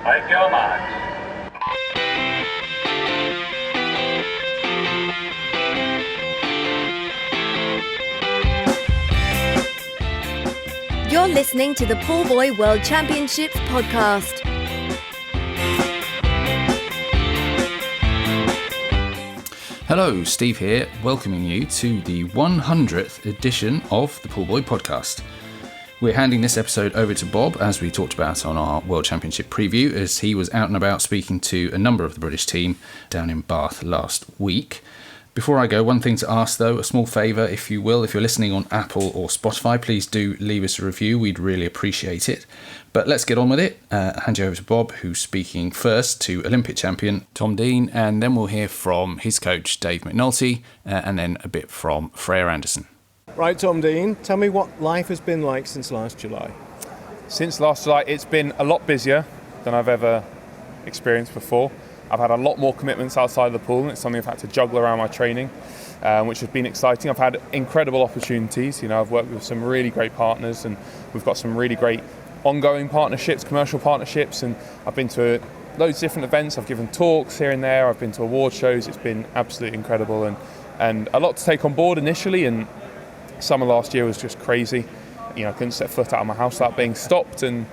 Make your marks. You're listening to the Pullbuoy World Championships podcast. Hello, Steve here, welcoming you to the 100th edition of the Pullbuoy Podcast. We're handing this episode over to Bob, as we talked about on our World Championship preview, as he was out and about speaking to a number of the British team down in Bath last week. Before I go, one thing to ask though, a small favour if you will, if you're listening on Apple or Spotify, please do leave us a review, we'd really appreciate it. But let's get on with it. Hand you over to Bob, who's speaking first to Olympic champion Tom Dean, and then we'll hear from his coach Dave McNulty, and then a bit from Freya Anderson. Right, Tom Dean, tell me what life has been like since last July. Since last July, it's been a lot busier than I've ever experienced before. I've had a lot more commitments outside of the pool, and it's something I've had to juggle around my training, which has been exciting. I've had incredible opportunities. I've worked with some really great partners, and we've got some really great ongoing partnerships, commercial partnerships, and I've been to loads of different events. I've given talks here and there. I've been to award shows. It's been absolutely incredible, and a lot to take on board initially. And summer last year was just crazy. I couldn't set foot out of my house without being stopped and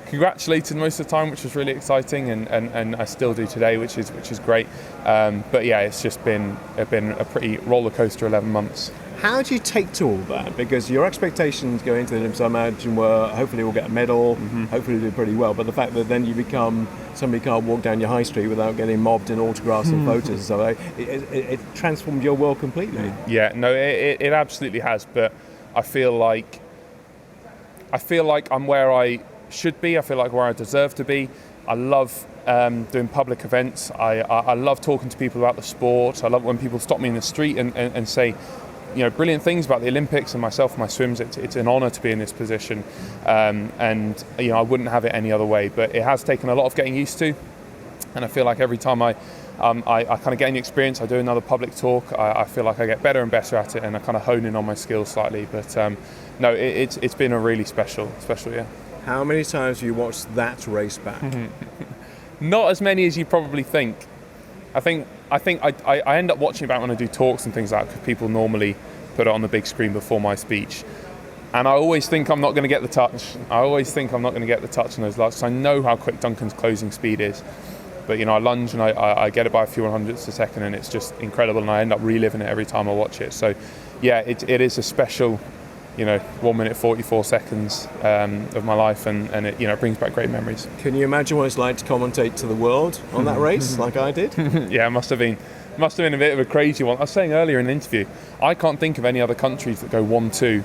congratulated most of the time, which was really exciting, and I still do today, which is great. But yeah, it's just been a pretty roller coaster 11 months. How do you take to all that? Because your expectations going into the Olympics, I imagine, were hopefully we'll get a medal, hopefully we'll do pretty well. But the fact that then you become somebody can't walk down your high street without getting mobbed in autographs and photos and stuff, it transformed your world completely. Yeah, no, it absolutely has. But I feel like I'm where I should be. I feel like where I deserve to be. I love doing public events. I love talking to people about the sport. I love when people stop me in the street and say, brilliant things about the Olympics and myself and my swims. It's an honour to be in this position, and I wouldn't have it any other way. But it has taken a lot of getting used to, and I feel like every time I kind of gain experience, I do another public talk, I feel like I get better and better at it, and I kind of hone in on my skills slightly. But no, it's been a really special year. How many times have you watched that race back? Not as many as you probably think. I think I end up watching it back when I do talks and things like that, because people normally put it on the big screen before my speech. And I always think I'm not going to get the touch. I in those last. I know how quick Duncan's closing speed is. But, I lunge and I get it by a few hundredths a second, and it's just incredible. And I end up reliving it every time I watch it. So, yeah, it is a special 1 minute 44 seconds of my life, and it brings back great memories. Can you imagine what it's like to commentate to the world on that race like I did? Yeah, it must have been a bit of a crazy one. I was saying earlier in the interview, I can't think of any other countries that go 1-2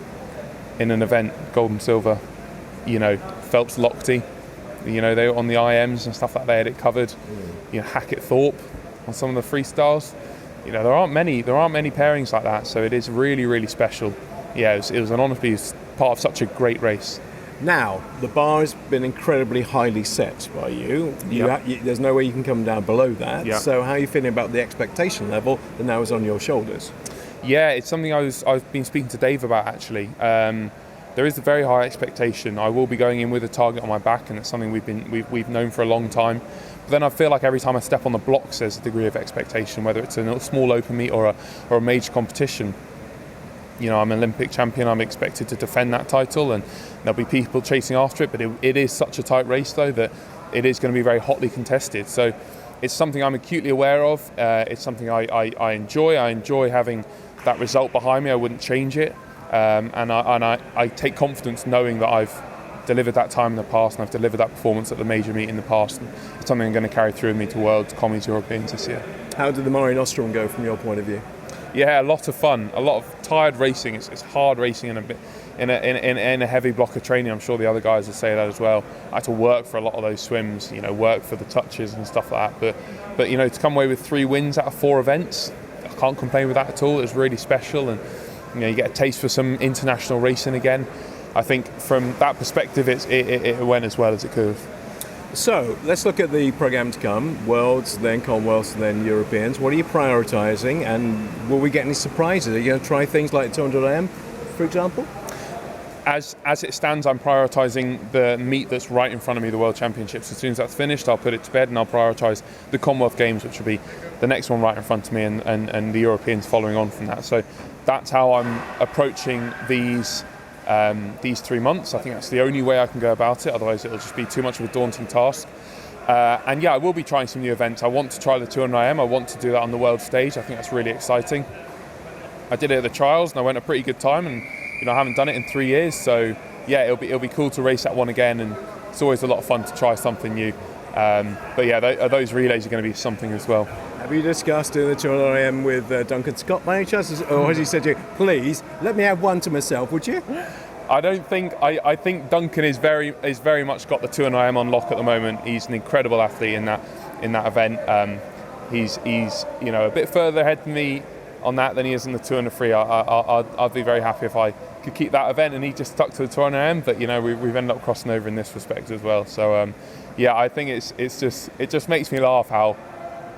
in an event, gold and silver. Phelps, Lochte, they were on the IMs and stuff like that, they had it covered. Hackett, Thorpe on some of the freestyles. There aren't many pairings like that, so it is really, really special. Yeah, it was an honour to be part of such a great race. Now, the bar has been incredibly highly set by you. There's no way you can come down below that. Yep. So how are you feeling about the expectation level that now is on your shoulders? Yeah, it's something I've been speaking to Dave about, actually. There is a very high expectation. I will be going in with a target on my back, and it's something we've known for a long time. But then I feel like every time I step on the blocks, there's a degree of expectation, whether it's a small open meet or a major competition. I'm an Olympic champion. I'm expected to defend that title, and there'll be people chasing after it. But it is such a tight race, though, that it is going to be very hotly contested. So it's something I'm acutely aware of. It's something I enjoy. I enjoy having that result behind me. I wouldn't change it. And I take confidence knowing that I've delivered that time in the past, and I've delivered that performance at the major meet in the past. And it's something I'm going to carry through with me to Worlds, Commies, Europeans this year. How did the Mare Nostrum go from your point of view? Yeah, a lot of fun, a lot of tired racing. It's hard racing in a heavy block of training. I'm sure the other guys would say that as well. I had to work for a lot of those swims, work for the touches and stuff like that. But to come away with 3 wins out of 4 events, I can't complain with that at all. It was really special, and you get a taste for some international racing again. I think from that perspective, it went as well as it could have. So let's look at the programme to come. Worlds, then Commonwealths, then Europeans. What are you prioritising, and will we get any surprises? Are you going to try things like 200 AM, for example? as it stands, I'm prioritising the meet that's right in front of me, the World Championships. As soon as that's finished, I'll put it to bed and I'll prioritise the Commonwealth Games, which will be the next one right in front of me, and the Europeans following on from that. So that's how I'm approaching these 3 months. I think that's the only way I can go about it, otherwise it'll just be too much of a daunting task. And yeah, I will be trying some new events. I want to try the 200 IM. I want to do that on the world stage. I think that's really exciting. I did it at the trials and I went a pretty good time, and I haven't done it in 3 years, so yeah, it'll be cool to race that one again, and it's always a lot of fun to try something new. But yeah, those relays are going to be something as well. Have you discussed doing the 200 IM with Duncan Scott by any chance, or has he said to you, please let me have one to myself, would you? I don't think. I think Duncan is very much got the 200 IM on lock at the moment. He's an incredible athlete in that event. He's a bit further ahead than me on that than he is in the 200 free. I'd be very happy if I could keep that event and he just stuck to the 200 IM. But we've ended up crossing over in this respect as well. So yeah, I think it just makes me laugh how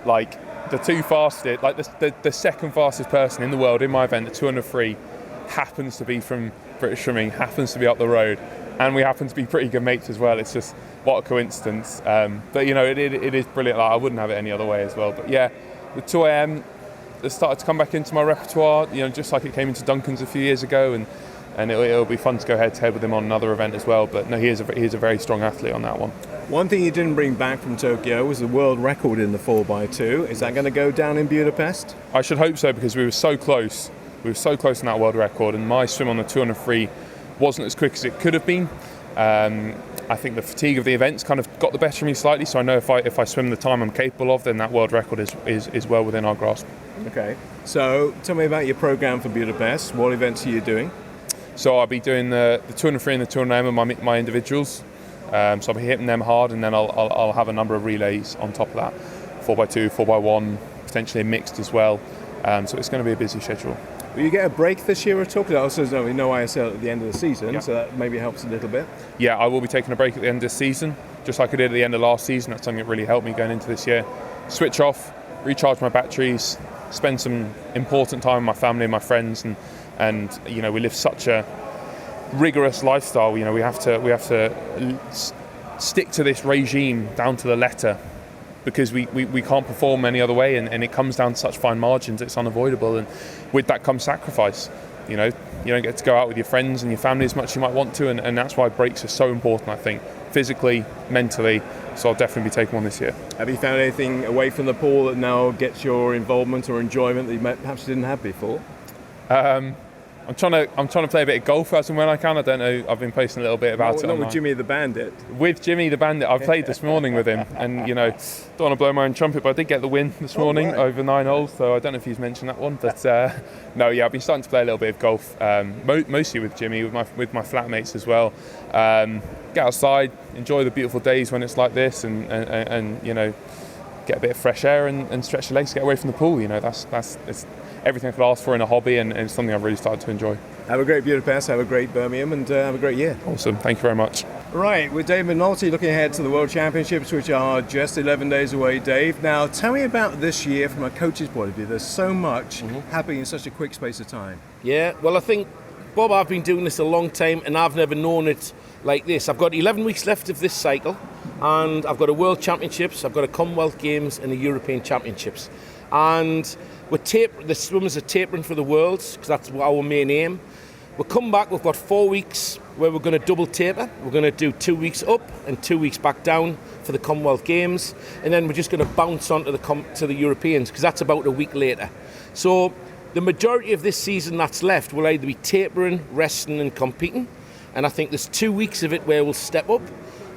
like the two fastest, like the second fastest person in the world in my event, the 200 free, happens to be from British Swimming, happens to be up the road, and we happen to be pretty good mates as well. It's just what a coincidence. But it is brilliant. Like, I wouldn't have it any other way as well. But yeah, the 2 AM has started to come back into my repertoire, just like it came into Duncan's a few years ago, and it'll be fun to go head to head with him on another event as well. But no, he is a very strong athlete on that one. One thing you didn't bring back from Tokyo was the world record in the 4x2. Is that going to go down in Budapest? I should hope so, because we were so close. We were so close in that world record, and my swim on the 200 free wasn't as quick as it could have been. I think the fatigue of the events kind of got the better of me slightly, so I know if I swim the time I'm capable of, then that world record is well within our grasp. Okay, so tell me about your programme for Budapest. What events are you doing? So I'll be doing the 200 free and the 200 AM and my individuals. So I'll be hitting them hard, and then I'll have a number of relays on top of that, 4x2, 4x1, potentially mixed as well. So it's going to be a busy schedule. Will you get a break this year at all? Because also there's no ISL at the end of the season, so that maybe helps a little bit. Yeah, I will be taking a break at the end of the season, just like I did at the end of last season. That's something that really helped me going into this year. Switch off, recharge my batteries, spend some important time with my family and my friends, and we live such a rigorous lifestyle. We have to stick to this regime down to the letter, because we can't perform any other way, and it comes down to such fine margins, it's unavoidable, and with that comes sacrifice. You don't get to go out with your friends and your family as much as you might want to, and that's why breaks are so important, I think, physically, mentally. So I'll definitely be taking one this year. Have you found anything away from the pool that now gets your involvement or enjoyment that you perhaps didn't have before? I'm trying to play a bit of golf as and when I can. I don't know. I've been posting a little bit about it. Not with Jimmy the Bandit. With Jimmy the Bandit, I played this morning with him, and don't want to blow my own trumpet, but I did get the win this morning over 9 holes. So I don't know if he's mentioned that one, but no, yeah, I've been starting to play a little bit of golf, mostly with Jimmy, with my flatmates as well. Get outside, enjoy the beautiful days when it's like this, and get a bit of fresh air and stretch your legs, get away from the pool. That's everything I could ask for in a hobby, and it's something I've really started to enjoy. Have a great Budapest, have a great Birmingham, and have a great year. Awesome, thank you very much. Right, with Dave McNulty looking ahead to the World Championships, which are just 11 days away. Dave, now tell me about this year from a coach's point of view. There's so much happening in such a quick space of time. Yeah, well, I think, Bob, I've been doing this a long time, and I've never known it like this. I've got 11 weeks left of this cycle, and I've got a World Championships, I've got a Commonwealth Games and a European Championships. And the swimmers are tapering for the Worlds, because that's our main aim. We'll come back, we've got 4 weeks where we're going to double taper. We're going to do 2 weeks up and 2 weeks back down for the Commonwealth Games. And then we're just going to bounce on to the Europeans, because that's about a week later. So the majority of this season that's left will either be tapering, resting and competing. And I think there's 2 weeks of it where we'll step up.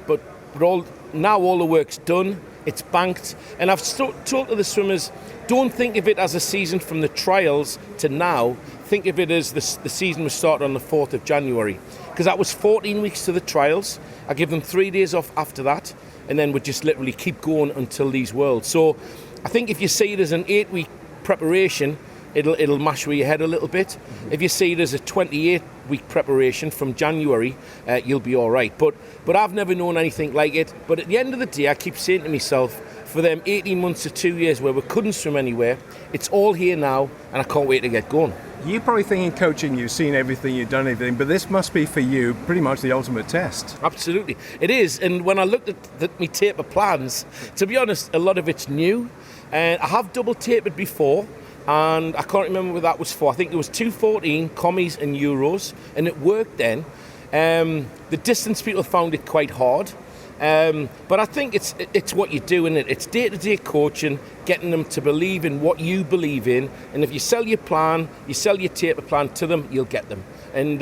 But all the work's done, it's banked. And I've talked to the swimmers, don't think of it as a season from the trials to now. Think of it as the season was started on the 4th of January. Because that was 14 weeks to the trials. I give them 3 days off after that. And then we just literally keep going until these Worlds. So I think if you see it as an 8-week preparation, it'll mash with your head a little bit. If you see it as a 28-week preparation from January, you'll be all right. But I've never known anything like it. But at the end of the day, I keep saying to myself, for them 18 months to 2 years where we couldn't swim anywhere, it's all here now, and I can't wait to get going. You're probably thinking coaching, you've seen everything, you've done everything, but this must be for you pretty much the ultimate test. Absolutely. It is. And when I looked at my taper plans, to be honest, a lot of it's new. And I have double tapered before, and I can't remember what that was for. I think it was 214 commies and euros, and it worked then. The distance people found it quite hard. But I think it's what you do, isn't it? It's day-to-day coaching, getting them to believe in what you believe in, and if you sell your plan, you sell your taper plan to them, you'll get them. And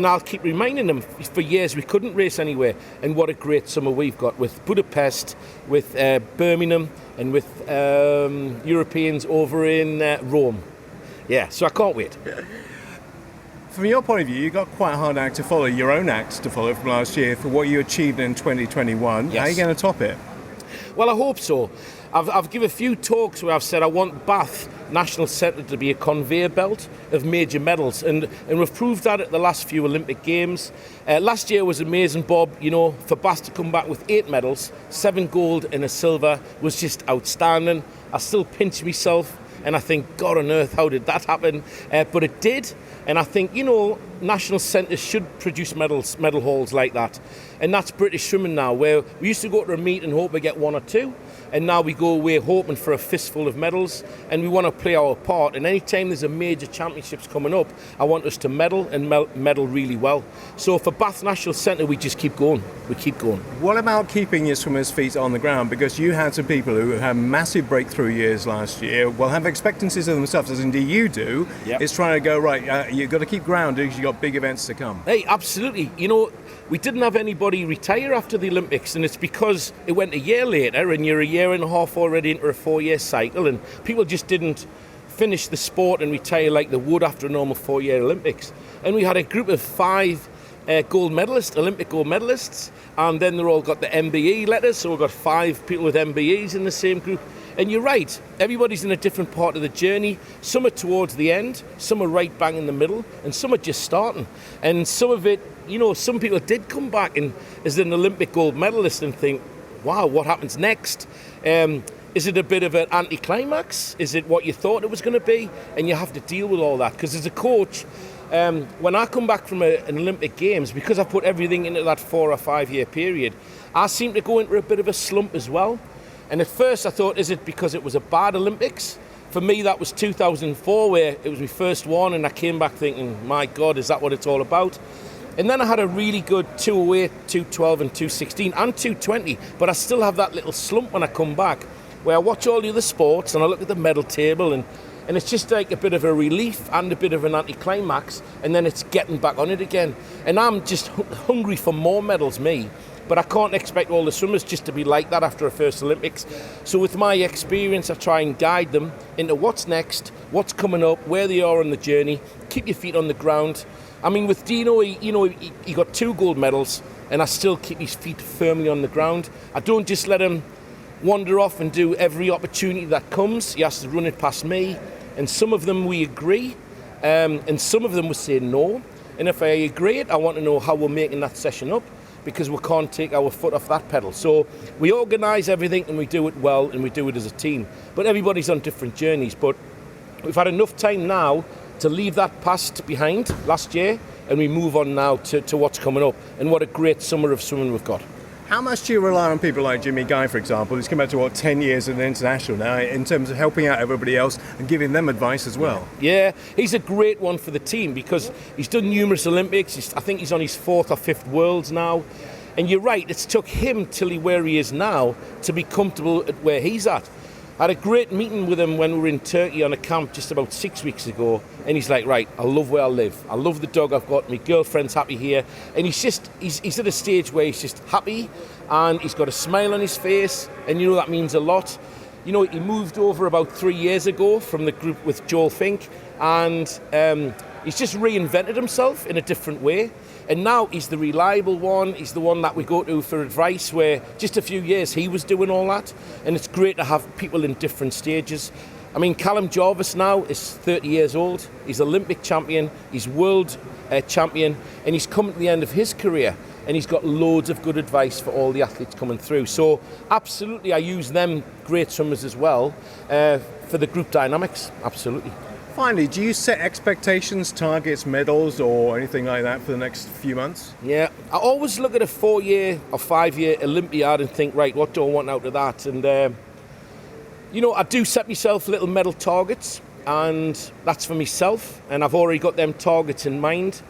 I'll keep reminding them, for years we couldn't race anywhere, and what a great summer we've got with Budapest, with Birmingham, and with Europeans over in Rome. Yeah, so I can't wait. From your point of view, you got quite a hard act to follow, your own act to follow from last year for what you achieved in 2021. Yes. How are you going to top it? Well, I hope so. I've given a few talks where I've said I want Bath National Centre to be a conveyor belt of major medals, and we've proved that at the last few Olympic Games. Last year was amazing, Bob. You know, for Bath to come back with 8 medals, 7 gold and a silver was just outstanding. I still pinch myself and I think, God on earth, how did that happen? But it did. And I think, you know, national centres should produce medal halls like that. And that's British swimming now, where we used to go to a meet and hope we get 1 or 2. And now we go away hoping for a fistful of medals, and we want to play our part. And any time there's a major championships coming up, I want us to medal and medal really well. So for Bath National Centre, we just keep going. We keep going. What about keeping your swimmers' feet on the ground? Because you had some people who had massive breakthrough years last year, will have expectancies of themselves, as indeed you do. Yep. It's trying to go, right, you've got to keep grounded because you've got big events to come. Hey, absolutely. You know, we didn't have anybody retire after the Olympics, and it's because it went a year later and you're a year and a half already into a 4-year cycle, and people just didn't finish the sport and retire like they would after a normal 4-year Olympics. And we had a group of 5 gold medalists, Olympic gold medalists, and then they're all got the MBE letters, so we've got 5 people with MBEs in the same group. And you're right, everybody's in a different part of the journey. Some are towards the end, some are right bang in the middle, and some are just starting. And some of it, you know, some people did come back and as an Olympic gold medalist and think, wow, what happens next? Is it a bit of an anticlimax? Is it what you thought it was going to be? And you have to deal with all that. Because as a coach, when I come back from an Olympic Games, because I've put everything into that 4 or 5 year period, I seem to go into a bit of a slump as well. And at first I thought, is it because it was a bad Olympics? For me, that was 2004, where it was my first one, and I came back thinking, my God, is that what it's all about? And then I had a really good 208, 212 and 216 and 220, but I still have that little slump when I come back, where I watch all the other sports and I look at the medal table, and it's just like a bit of a relief and a bit of an anticlimax, and then it's getting back on it again. And I'm just hungry for more medals, me. But I can't expect all the swimmers just to be like that after a first Olympics. So with my experience, I try and guide them into what's next, what's coming up, where they are on the journey. Keep your feet on the ground. I mean, with Dino, he got 2 gold medals, and I still keep his feet firmly on the ground. I don't just let him wander off and do every opportunity that comes. He has to run it past me. And some of them we agree, and some of them will say no. And if I agree it, I want to know how we're making that session up, because we can't take our foot off that pedal. So we organise everything and we do it well and we do it as a team. But everybody's on different journeys. But we've had enough time now to leave that past behind last year, and we move on now to what's coming up. And what a great summer of swimming we've got. How much do you rely on people like Jimmy Guy, for example, who's come out to 10 years at an international now, in terms of helping out everybody else and giving them advice as well? Yeah, he's a great one for the team because he's done numerous Olympics. I think he's on his 4th or 5th Worlds now. And you're right, it's took him till where he is now to be comfortable at where he's at. I had a great meeting with him when we were in Turkey on a camp just about 6 weeks ago, and he's like, right, I love where I live. I love the dog I've got. My girlfriend's happy here. And he's at a stage where he's just happy, and he's got a smile on his face, and you know that means a lot. You know, he moved over about 3 years ago from the group with Joel Fink, and he's just reinvented himself in a different way. And now he's the reliable one. He's the one that we go to for advice, where just a few years he was doing all that. And it's great to have people in different stages. I mean, Callum Jarvis now is 30 years old. He's Olympic champion. He's world champion. And he's coming to the end of his career. And he's got loads of good advice for all the athletes coming through. So absolutely, I use them great swimmers as well for the group dynamics. Absolutely. Finally, do you set expectations, targets, medals, or anything like that for the next few months? Yeah, I always look at a 4-year or 5-year Olympiad and think, right, what do I want out of that? And, I do set myself little medal targets, and that's for myself. And I've already got them targets in mind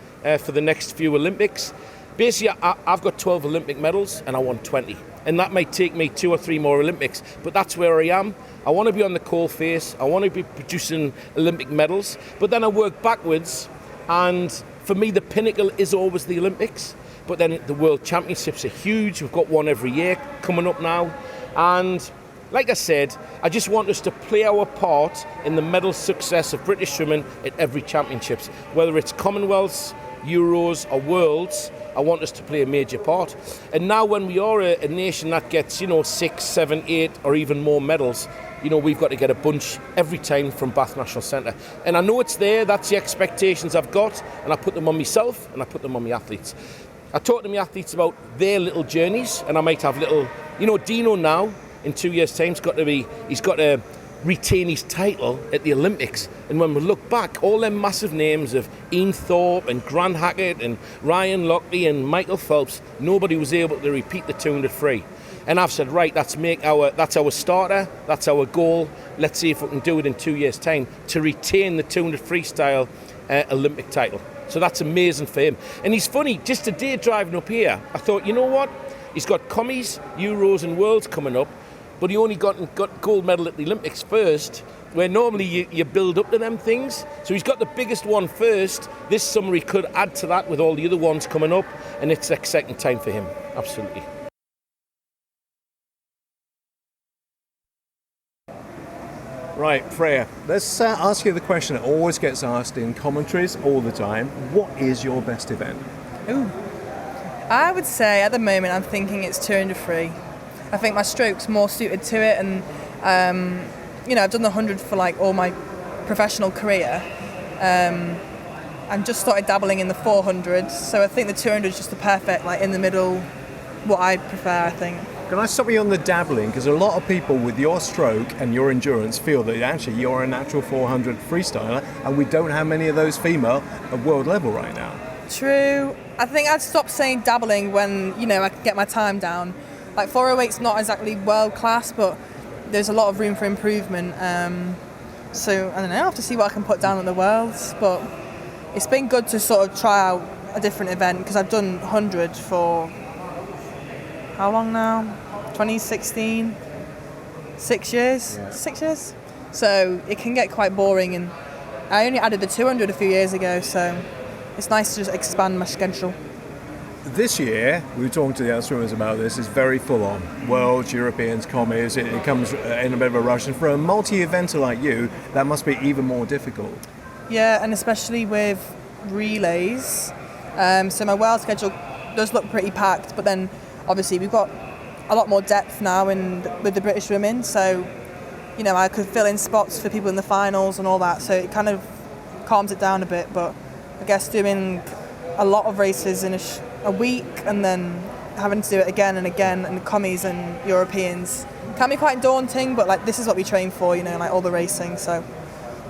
for the next few Olympics. Basically, I've got 12 Olympic medals and I want 20. And that might take me 2 or 3 more Olympics, but that's where I am. I want to be on the coal face. I want to be producing Olympic medals, but then I work backwards. And for me, the pinnacle is always the Olympics. But then the World Championships are huge. We've got one every year coming up now. And like I said, I just want us to play our part in the medal success of British swimming at every championships. Whether it's Commonwealths, Euros or Worlds, I want us to play a major part. And now when we are a nation that gets, 6, 7, 8 or even more medals, we've got to get a bunch every time from Bath National Centre. And I know it's there, that's the expectations I've got, and I put them on myself and I put them on my athletes. I talk to my athletes about their little journeys, and I might have little, Dino now, in 2 years' time, he's got to retain his title at the Olympics. And when we look back, all them massive names of Ian Thorpe and Grant Hackett and Ryan Lockley and Michael Phelps, nobody was able to repeat the 200 free. And I've said, right, that's our starter, that's our goal. Let's see if we can do it in 2 years' time to retain the 200 freestyle Olympic title. So that's amazing for him. And he's funny, just today driving up here, I thought, you know what? He's got commies, Euros and Worlds coming up, but he only got gold medal at the Olympics first, where normally you build up to them things. So he's got the biggest one first. This summer he could add to that with all the other ones coming up, and it's an exciting time for him, absolutely. Right, Freya, let's ask you the question that always gets asked in commentaries all the time. What is your best event? Ooh. I would say at the moment I'm thinking it's 200 free. I think my stroke's more suited to it, and I've done the 100 for all my professional career, and just started dabbling in the 400. So I think the 200 is just the perfect, in the middle, what I prefer, I think. Can I stop you on the dabbling? Because a lot of people with your stroke and your endurance feel that actually you're a natural 400 freestyler, and we don't have many of those female at world level right now. True. I think I'd stop saying dabbling when, I can get my time down. 408's not exactly world class, but there's a lot of room for improvement. So I don't know, I'll have to see what I can put down at the Worlds, but it's been good to sort of try out a different event, because I've done 100 for how long now? 2016? 6 years? Yeah. 6 years? So it can get quite boring, and I only added the 200 a few years ago, so it's nice to just expand my schedule. This year, we were talking to the other swimmers about this, it's very full on. Worlds, Europeans, commies, it comes in a bit of a rush. And for a multi-eventer like you, that must be even more difficult. Yeah, and especially with relays. So my world schedule does look pretty packed, but then obviously we've got a lot more depth now with the British women. So, I could fill in spots for people in the finals and all that. So it kind of calms it down a bit. But I guess doing a lot of races in a week and then having to do it again and again, and commies and Europeans can be quite daunting, but this is what we train for, all the racing, so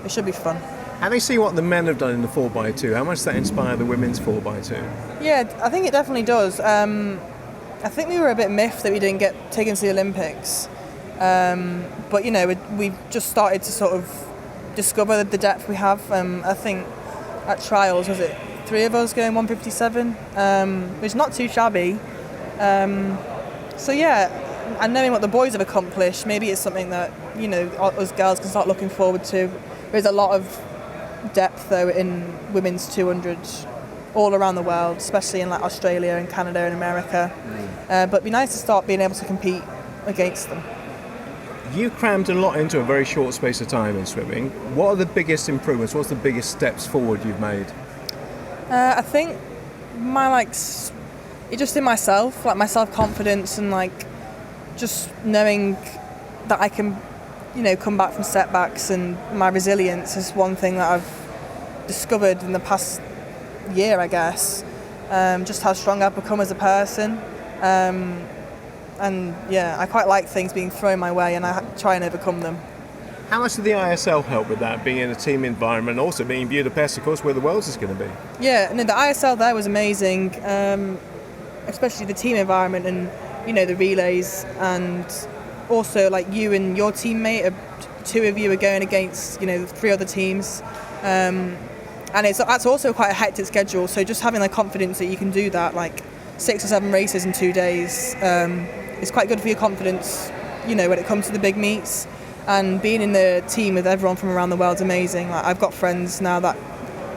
it should be fun. Having seen what the men have done in the 4x2, how much does that inspire the women's 4x2? Yeah, I think it definitely does. I think we were a bit miffed that we didn't get taken to the Olympics, but we've just started to sort of discover the depth we have. I think at trials, was it 3 of us going 157, which is not too shabby. So yeah, and knowing what the boys have accomplished, maybe it's something that us girls can start looking forward to. There's a lot of depth though in women's 200 all around the world, especially in Australia and Canada and America. But it'd be nice to start being able to compete against them. You crammed a lot into a very short space of time in swimming. What are the biggest improvements? What's the biggest steps forward you've made? I think it's just in myself, my self-confidence, and just knowing that I can, come back from setbacks, and my resilience is one thing that I've discovered in the past year, I guess. Just how strong I've become as a person. And yeah, I quite like things being thrown my way, and I try and overcome them. How much did the ISL help with that, being in a team environment, also being in Budapest, of course, where the Worlds is going to be? Yeah, no, the ISL there was amazing, especially the team environment and, the relays, and also like you and your teammate, two of you are going against, 3 other teams. And that's also quite a hectic schedule, so just having the confidence that you can do that, like 6 or 7 races in 2 days, is quite good for your confidence, when it comes to the big meets. And being in the team with everyone from around the world is amazing. Like, I've got friends now that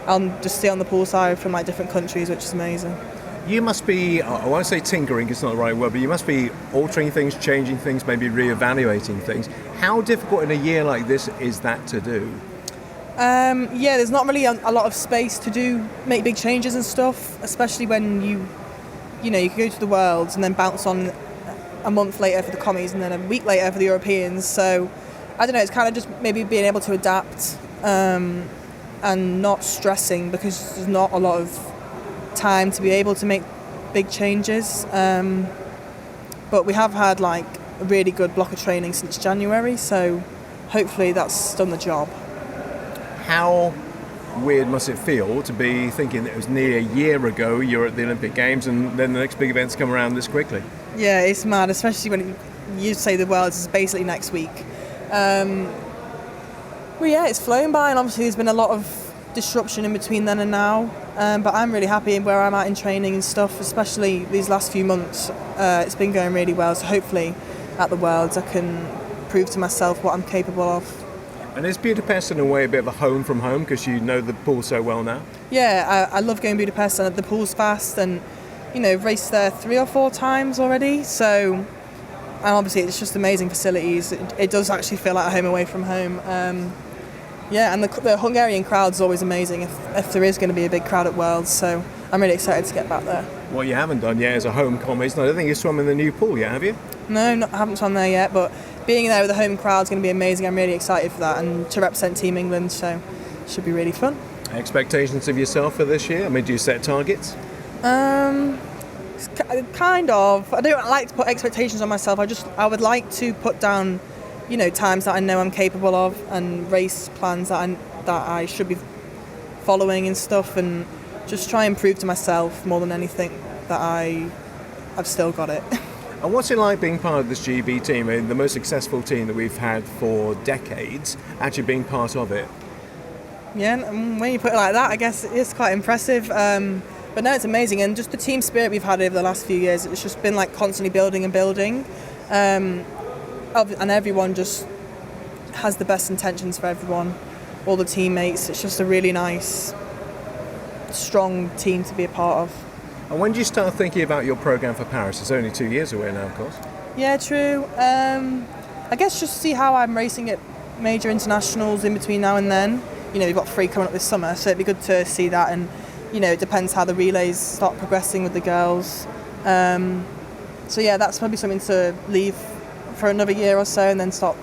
I'll just stay on the pool side from like different countries, which is amazing. You must be, I won't say tinkering, it's not the right word, but you must be altering things, changing things, maybe re-evaluating things. How difficult in a year like this is that to do? There's not really a lot of space to make big changes and stuff, especially when you can go to the Worlds and then bounce on a month later for the commies and then a week later for the Europeans. So I don't know, it's kind of just maybe being able to adapt and not stressing, because there's not a lot of time to be able to make big changes. But we have had like a really good block of training since January, so hopefully that's done the job. How weird must it feel to be thinking that it was nearly a year ago you're at the Olympic Games and then the next big events come around this quickly? Yeah, it's mad, especially when you say the Worlds is basically next week. It's flown by, and obviously there's been a lot of disruption in between then and now. But I'm really happy where I'm at in training and stuff, especially these last few months. It's been going really well, so hopefully at the Worlds I can prove to myself what I'm capable of. And is Budapest in a way a bit of a home from home because you know the pool so well now? Yeah, I love going to Budapest, and the pool's fast, and raced there 3 or 4 times already. So, and obviously it's just amazing facilities. It does actually feel like a home away from home. And the Hungarian crowd's always amazing if there is going to be a big crowd at Worlds. So I'm really excited to get back there. What you haven't done yet is a home commies. I don't think you've swum in the new pool yet, have you? No, I haven't swum there yet, but being there with the home crowd is going to be amazing. I'm really excited for that, and to represent Team England, so it should be really fun. Expectations of yourself for this year? I mean, do you set targets? Kind of. I don't like to put expectations on myself. I would like to put down, times that I know I'm capable of, and race plans that I should be following and stuff, and just try and prove to myself more than anything that I've still got it. And what's it like being part of this GB team, I mean, the most successful team that we've had for decades, actually being part of it? Yeah, when you put it like that, I guess it's quite impressive. But no, it's amazing, and just the team spirit we've had over the last few years, it's just been like constantly building and building. And everyone just has the best intentions for everyone, all the teammates. It's just a really nice, strong team to be a part of. And when do you start thinking about your programme for Paris? It's only 2 years away now, of course. Yeah, true. I guess just see how I'm racing at major internationals in between now and then. We've got 3 coming up this summer, so it'd be good to see that. And, it depends how the relays start progressing with the girls. That's probably something to leave for another year or so and then start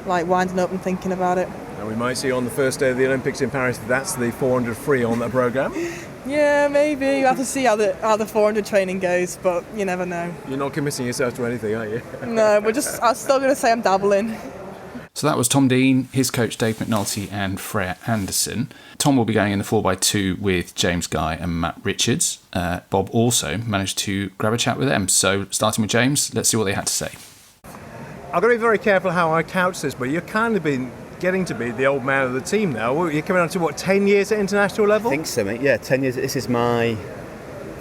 winding up and thinking about it. And we might see on the first day of the Olympics in Paris that's the 400 free on that programme. Yeah, maybe. You have to see how the 400 training goes, but you never know. You're not committing yourself to anything, are you? No, I'm still going to say I'm dabbling. So that was Tom Dean, his coach Dave McNulty and Freya Anderson. Tom will be going in the 4x2 with James Guy and Matt Richards. Bob also managed to grab a chat with them. So starting with James, let's see what they had to say. I've got to be very careful how I couch this, but you're kind of getting to be the old man of the team now. You're coming on to, 10 years at international level? I think so, mate. Yeah, 10 years. This is my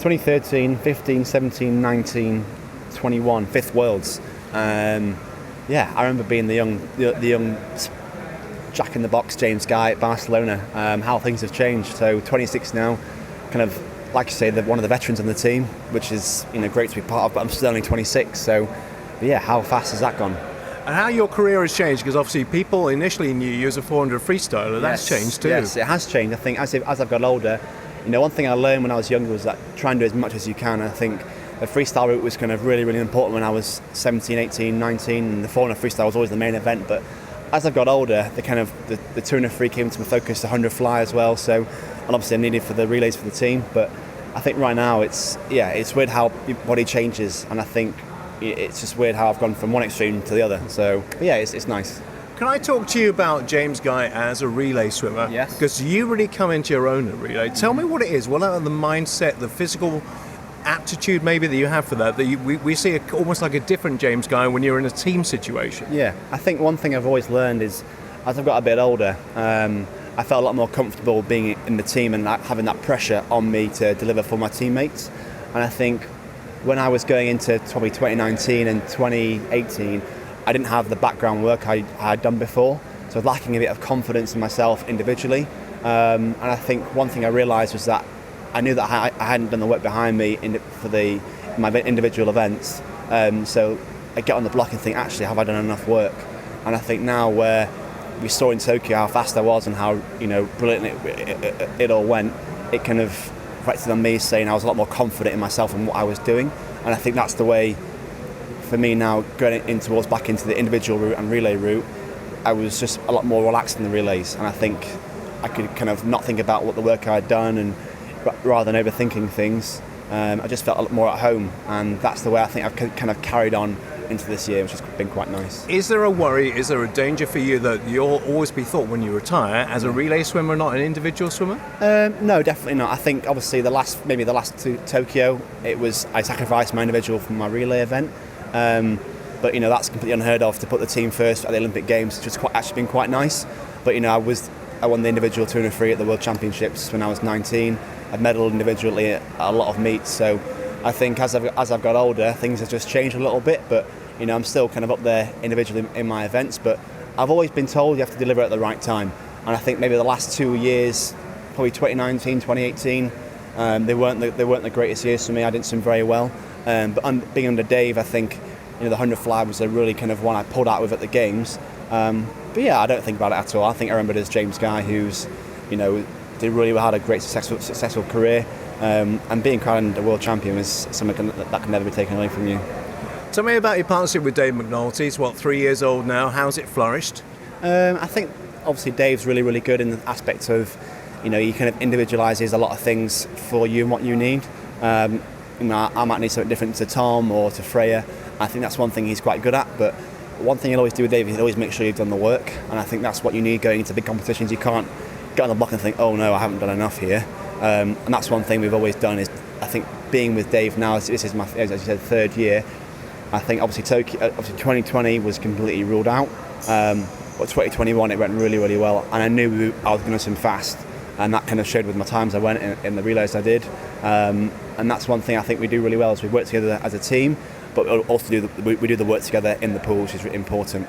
2013, 15, 17, 19, 21, 5th Worlds. I remember being the young Jack in the Box, James Guy at Barcelona. How things have changed. So 26 now, kind of, like you say, one of the veterans on the team, which is great to be part of, but I'm still only 26. So, how fast has that gone? And how your career has changed, because obviously people initially knew you as a 400 freestyler. That's changed too. Yes, it has changed. I think as I've got older, one thing I learned when I was younger was that try and do as much as you can. I think the freestyle route was kind of really, really important when I was 17, 18, 19, and the 400 freestyle was always the main event. But as I've got older, the 200 free came into my focus, the 100 fly as well. So, and obviously I needed for the relays for the team. But I think right now it's weird how your body changes, and I think it's just weird how I've gone from one extreme to the other. So, it's nice. Can I talk to you about James Guy as a relay swimmer? Yes. Because you really come into your own at relay. Tell me what it is. What are the mindset, the physical aptitude maybe that you have for that we see almost like a different James Guy when you're in a team situation? Yeah, I think one thing I've always learned is, as I've got a bit older, I felt a lot more comfortable being in the team and having that pressure on me to deliver for my teammates. And I think when I was going into probably 2019 and 2018, I didn't have the background work I had done before, so I was lacking a bit of confidence in myself individually. And I think one thing I realised was that I knew that I hadn't done the work behind me for my individual events. So I get on the block and think, actually, have I done enough work? And I think now where we saw in Tokyo how fast I was and how brilliant it all went, it kind of reflected on me saying I was a lot more confident in myself and what I was doing. And I think that's the way for me now, going back into the individual route and relay route. I was just a lot more relaxed in the relays, and I think I could kind of not think about what the work I had done, and rather than overthinking things, I just felt a lot more at home, and that's the way I think I've kind of carried on into this year, which has been quite nice. Is there a worry, is there a danger for you that you'll always be thought when you retire as a relay swimmer, not an individual swimmer? No, definitely not. I think obviously the last two Tokyo, I sacrificed my individual for my relay event, but that's completely unheard of to put the team first at the Olympic Games, which has actually been quite nice. But I won the individual 200 free at the World Championships when I was 19. I've medalled individually at a lot of meets, so I think as I've got older, things have just changed a little bit. But I'm still kind of up there individually in my events. But I've always been told you have to deliver at the right time, and I think maybe the last 2 years, probably 2019, 2018, they weren't the greatest years for me. I didn't swim very well, but being under Dave, I think the 100 fly was a really kind of one I pulled out with at the games. But yeah, I don't think about it at all. I think I remember there's James Guy who's they really had a great successful career, and being crowned a world champion is something that can never be taken away from you. Tell me about your partnership with Dave McNulty. It's 3 years old now. How's it flourished? I think obviously Dave's really, really good in the aspect of he kind of individualises a lot of things for you and what you need. I might need something different to Tom or to Freya. I think that's one thing he's quite good at, but one thing he'll always do with Dave is he'll always make sure you've done the work, and I think that's what you need going into big competitions. You can't get on the block and think, oh no, I haven't done enough here, and that's one thing we've always done. Is I think being with Dave now, this is my, as you said, third year. I think obviously 2020 was completely ruled out, but 2021 it went really, really well, and I knew I was going to swim fast, and that kind of showed with my times I went in the relays I did, and that's one thing I think we do really well is we work together as a team, but also we do the work together in the pool, which is important.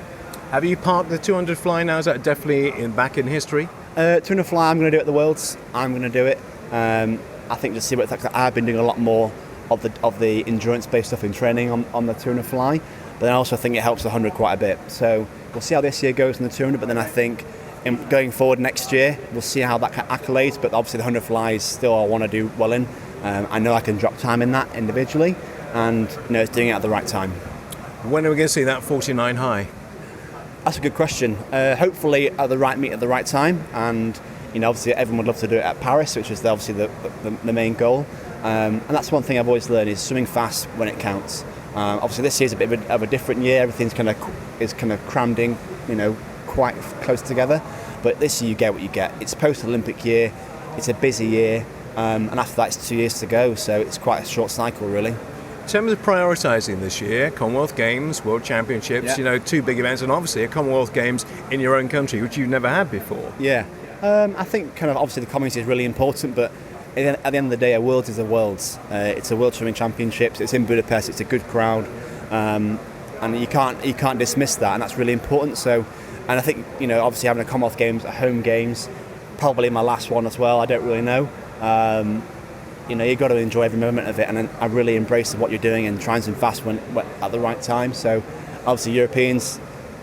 Have you parked the 200 fly now? Is that definitely back in history? 200 fly, I'm going to do it at the Worlds. I'm going to do it. I think just see what it's like. I've been doing a lot more of the endurance-based stuff in training on the 200 fly, but then I also think it helps the 100 quite a bit. So we'll see how this year goes in the 200, but then I think going forward next year, we'll see how that accolades, but obviously the 100 fly is still I want to do well in. I know I can drop time in that individually, and it's doing it at the right time. When are we going to see that 49 high? That's a good question. Hopefully at the right meet at the right time, and obviously everyone would love to do it at Paris, which is obviously the main goal. And that's one thing I've always learned is swimming fast when it counts. Obviously this year's a bit of a different year. Everything's kind of crammed in, quite close together. But this year you get what you get. It's post-Olympic year. It's a busy year, and after that it's 2 years to go. So it's quite a short cycle, really. In terms of prioritising this year, Commonwealth Games, World Championships, two big events, and obviously a Commonwealth Games in your own country, which you've never had before. Yeah, I think kind of obviously the community is really important, but at the end of the day, a Worlds is a Worlds. It's a World Swimming Championships. It's in Budapest. It's a good crowd, and you can't dismiss that, and that's really important. So, and I think obviously having a Commonwealth Games, a home games, probably my last one as well. I don't really know. You've got to enjoy every moment of it, and I really embrace what you're doing and try and swim fast when at the right time. So obviously Europeans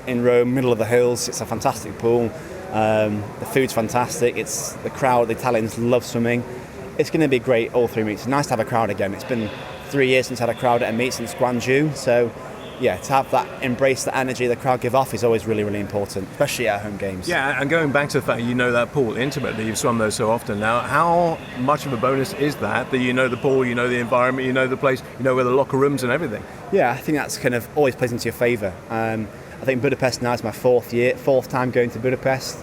in Rome, middle of the hills, it's a fantastic pool. The food's fantastic. It's the crowd, the Italians love swimming. It's going to be great all three meets. It's nice to have a crowd again. It's been 3 years since I had a crowd at a meet since Guangzhou, so yeah, to have that, embrace the energy the crowd give off is always really, really important, especially at home games. Yeah, and going back to the fact that pool intimately, you've swum those so often now, how much of a bonus is that you know the pool, you know the environment, you know the place, you know where the locker rooms and everything? Yeah, I think that's kind of always plays into your favour. I think Budapest now is my fourth time going to Budapest.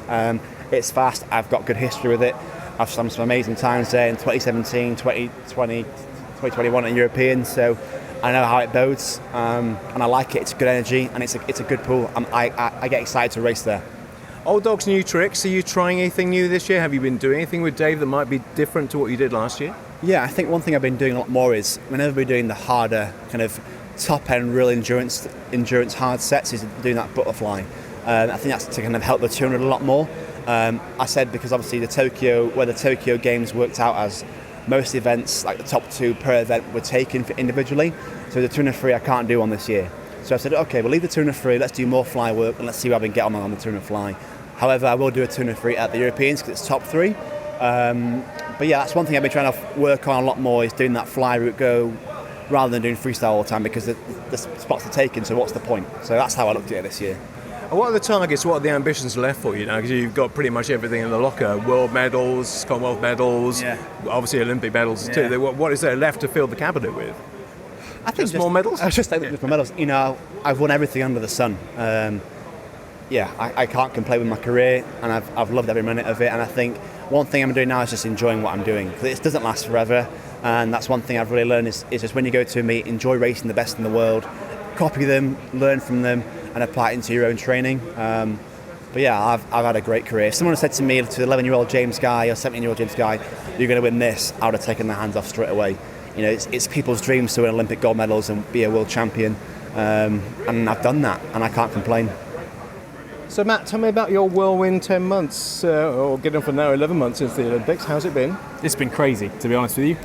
It's fast. I've got good history with it. I've done some amazing times there in 2017, 2020, 2021 at European. So I know how it bodes, and I like it. It's good energy, and it's a good pool. I get excited to race there. Old dogs, new tricks. Are you trying anything new this year? Have you been doing anything with Dave that might be different to what you did last year? Yeah, I think one thing I've been doing a lot more is whenever we're doing the harder kind of top end real endurance hard sets is doing that butterfly. I think that's to kind of help the 200 a lot more. I said because obviously the Tokyo Games worked out as most events, like the top 2 per event, were taken for individually. So the 200 free I can't do on this year. So I said, okay, we'll leave the 200 free, let's do more fly work, and let's see how we can get on the 200 fly. However, I will do a 200 free at the Europeans because it's top 3. But yeah, that's one thing I've been trying to work on a lot more, is doing that fly route go rather than doing freestyle all the time, because the spots are taken, so what's the point? So that's how I looked at it this year. And what are the targets, what are the ambitions left for you now? Because you've got pretty much everything in the locker. World medals, Commonwealth medals, obviously Olympic medals too. What is there left to fill the cabinet with? I think just more medals? I was just saying with my medals. You know, I've won everything under the sun. I can't complain with my career, and I've loved every minute of it. And I think one thing I'm doing now is just enjoying what I'm doing. It doesn't last forever, and that's one thing I've really learned is just when you go to a meet, enjoy racing the best in the world, copy them, learn from them, and apply it into your own training. But yeah, I've had a great career. If someone had said to me, to the 11-year-old James Guy or 17-year-old James Guy, you're going to win this, I would have taken their hands off straight away. You know, it's people's dreams to win Olympic gold medals and be a world champion, and I've done that, and I can't complain. So Matt, tell me about your whirlwind 10 months, or getting for now 11 months since the Olympics. How's it been? It's been crazy, to be honest with you.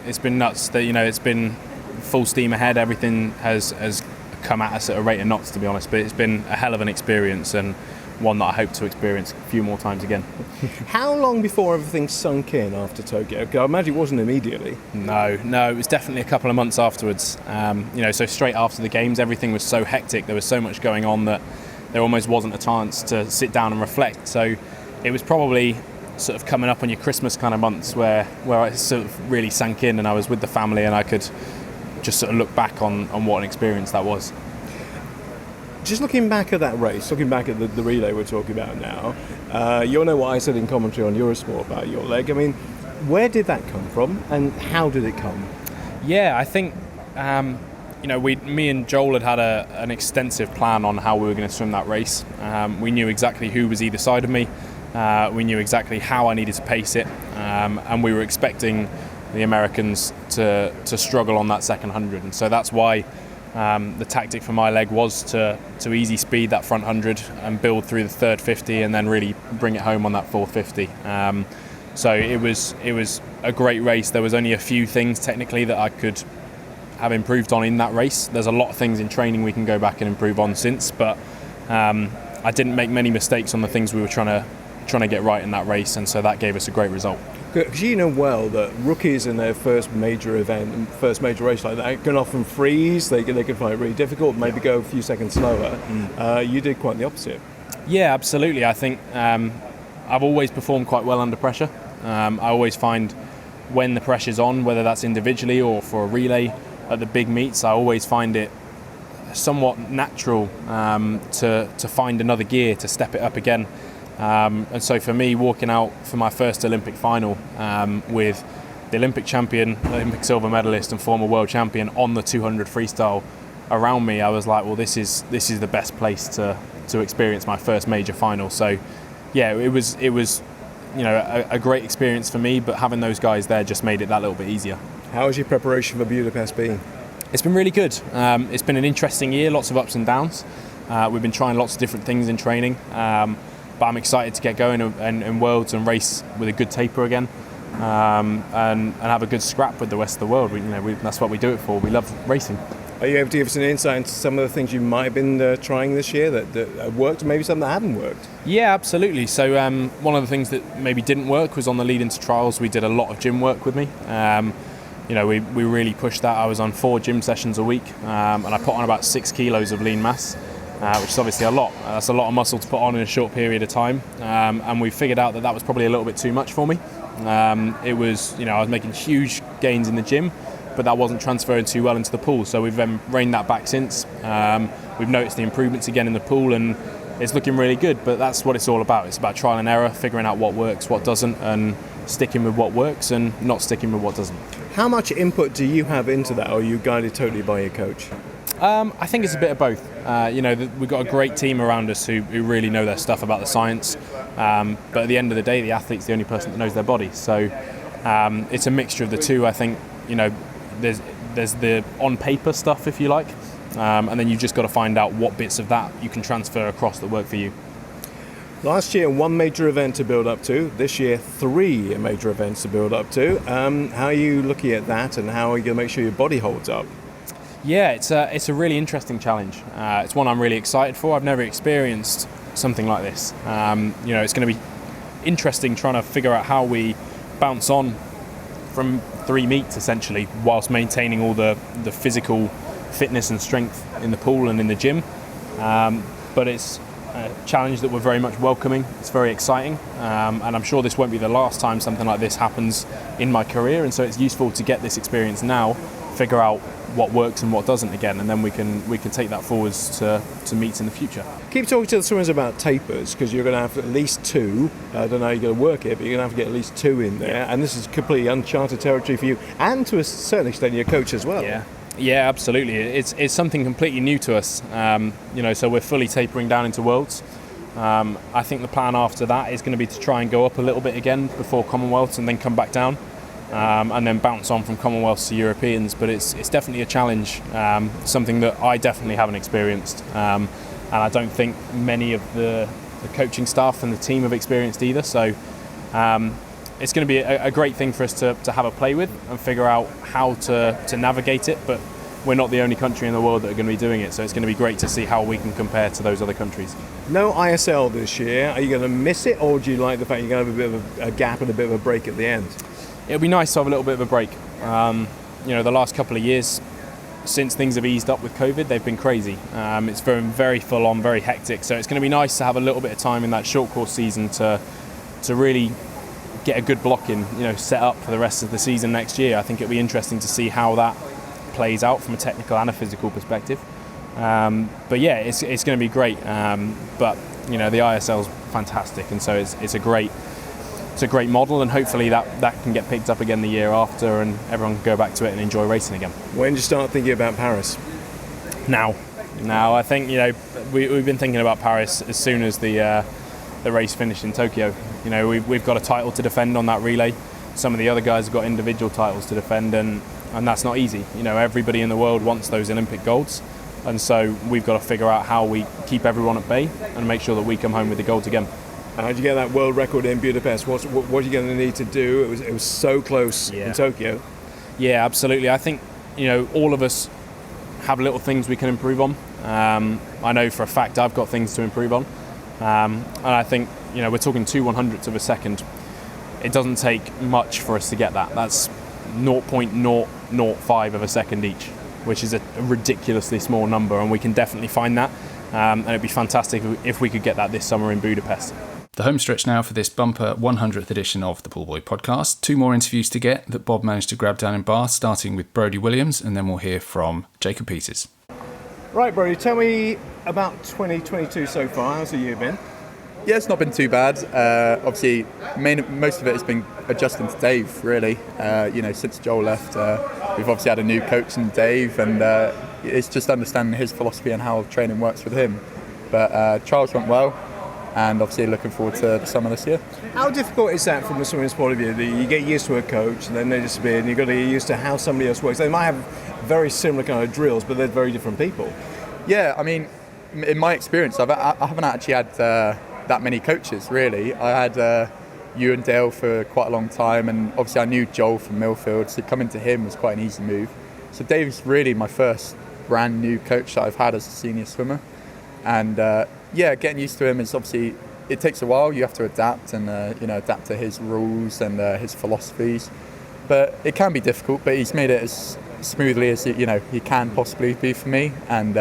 It's been nuts. It's been full steam ahead. Everything has come at us at a rate of knots, to be honest. But it's been a hell of an experience, and one that I hope to experience a few more times again. How long before everything sunk in after Tokyo? I imagine it wasn't immediately. No, it was definitely a couple of months afterwards. So straight after the games, everything was so hectic. There was so much going on that there almost wasn't a chance to sit down and reflect. So it was probably sort of coming up on your Christmas kind of months where it sort of really sank in, and I was with the family, and I could just sort of look back on what an experience that was. Just looking back at that race, looking back at the relay we're talking about now, you'll know what I said in commentary on Eurosport about your leg. I mean, where did that come from, and how did it come? Yeah, I think me and Joel had an extensive plan on how we were going to swim that race. We knew exactly who was either side of me. We knew exactly how I needed to pace it, and we were expecting the Americans to struggle on that second 100, and so that's why the tactic for my leg was to easy speed that front 100 and build through the third 50 and then really bring it home on that fourth 50. So it was a great race. There was only a few things technically that I could have improved on in that race. There's a lot of things in training we can go back and improve on since, but I didn't make many mistakes on the things we were trying to get right in that race, and so that gave us a great result. Because you know well that rookies in their first major event, first major race like that, can often freeze. They can find it really difficult, maybe go a few seconds slower. You did quite the opposite. Yeah, absolutely. I think I've always performed quite well under pressure. I always find when the pressure's on, whether that's individually or for a relay at the big meets, I always find it somewhat natural to find another gear, to step it up again. And so for me, walking out for my first Olympic final with the Olympic champion, Olympic silver medalist and former world champion on the 200 freestyle around me, I was like, well, this is the best place to experience my first major final. So yeah, it was a great experience for me, but having those guys there just made it that little bit easier. How has your preparation for Budapest been? It's been really good. It's been an interesting year, lots of ups and downs. We've been trying lots of different things in training. But I'm excited to get going and Worlds and race with a good taper again, and have a good scrap with the rest of the world. That's what we do it for. We love racing. Are you able to give us an insight into some of the things you might have been trying this year that worked, and maybe some that haven't worked? Yeah, absolutely. So one of the things that maybe didn't work was on the lead into trials. We did a lot of gym work with me. We really pushed that. I was on 4 gym sessions a week, and I put on about 6 kilos of lean mass. Which is obviously a lot. That's a lot of muscle to put on in a short period of time, and we figured out that was probably a little bit too much for me. It was, I was making huge gains in the gym, but that wasn't transferring too well into the pool. So we've reined that back since. we've noticed the improvements again in the pool, and it's looking really good. But that's what it's all about. It's about trial and error, figuring out what works, what doesn't, and sticking with what works and not sticking with what doesn't. How much input do you have into that, or are you guided totally by your coach? I think it's a bit of both. We've got a great team around us who really know their stuff about the science. But at the end of the day, the athlete's the only person that knows their body. So it's a mixture of the two. I think, there's the on paper stuff, if you like, and then you've just got to find out what bits of that you can transfer across that work for you. Last year, 1 major event to build up to. This year, 3 major events to build up to. How are you looking at that, and how are you going to make sure your body holds up? Yeah, it's a really interesting challenge. It's one I'm really excited for. I've never experienced something like this. It's going to be interesting trying to figure out how we bounce on from 3 meets essentially, whilst maintaining all the physical fitness and strength in the pool and in the gym. But it's a challenge that we're very much welcoming. It's very exciting, and I'm sure this won't be the last time something like this happens in my career. And so it's useful to get this experience now, figure out what works and what doesn't again, and then we can take that forwards to meets in the future. Keep talking to the swimmers about tapers, because you're going to have at least 2. I don't know how you're going to work it, but you're going to have to get at least 2 in there. And this is completely uncharted territory for you, and to a certain extent your coach as well. Yeah, absolutely. It's something completely new to us. So we're fully tapering down into Worlds. I think the plan after that is going to be to try and go up a little bit again before Commonwealths, and then come back down. And then bounce on from Commonwealths to Europeans, but it's definitely a challenge, something that I definitely haven't experienced, and I don't think many of the coaching staff and the team have experienced either. So it's going to be a great thing for us to have a play with and figure out how to navigate it. But we're not the only country in the world that are going to be doing it, so it's going to be great to see how we can compare to those other countries. No ISL this year. Are you going to miss it, or do you like the fact you're going to have a bit of a gap and a bit of a break at the end? It'll be nice to have a little bit of a break. The last couple of years, since things have eased up with COVID, they've been crazy. It's very, very full on, very hectic. So it's going to be nice to have a little bit of time in that short course season to really get a good block in, set up for the rest of the season next year. I think it'll be interesting to see how that plays out from a technical and a physical perspective. But yeah, it's going to be great. But the ISL's fantastic, and so it's a great model, and hopefully that can get picked up again the year after, and everyone can go back to it and enjoy racing again. When did you start thinking about Paris? Now, I think we've been thinking about Paris as soon as the race finished in Tokyo. We've got a title to defend on that relay. Some of the other guys have got individual titles to defend, and that's not easy. Everybody in the world wants those Olympic golds, and so we've got to figure out how we keep everyone at bay and make sure that we come home with the golds again. How did you get that world record in Budapest? What are you going to need to do? It was so close in Tokyo. Yeah, absolutely. I think all of us have little things we can improve on. I know for a fact I've got things to improve on, and I think we're talking 2/100ths of a second. It doesn't take much for us to get that. That's 0.005 of a second each, which is a ridiculously small number, and we can definitely find that. And it'd be fantastic if we could get that this summer in Budapest. The home stretch now for this bumper 100th edition of the Pullbuoy Podcast. 2 more interviews to get that Bob managed to grab down in Bath, starting with Brodie Williams, and then we'll hear from Jacob Peters. Right, Brodie, tell me about 2022 so far. How's the year been? Yeah, it's not been too bad. Obviously, most of it has been adjusting to Dave, really. Since Joel left, we've obviously had a new coach in Dave, and it's just understanding his philosophy and how training works with him. But trials went well, and obviously looking forward to the summer this year. How difficult is that from the swimming's point of view? You get used to a coach, and then they disappear, and you've got to get used to how somebody else works. They might have very similar kind of drills, but they're very different people. Yeah, I mean, in my experience, I haven't actually had that many coaches, really. I had you and Dale for quite a long time, and obviously I knew Joel from Millfield, so coming to him was quite an easy move. So Dave's really my first brand new coach that I've had as a senior swimmer, and getting used to him is obviously, it takes a while. You have to adapt and adapt to his rules and his philosophies, but it can be difficult, but he's made it as smoothly as he can possibly be for me, and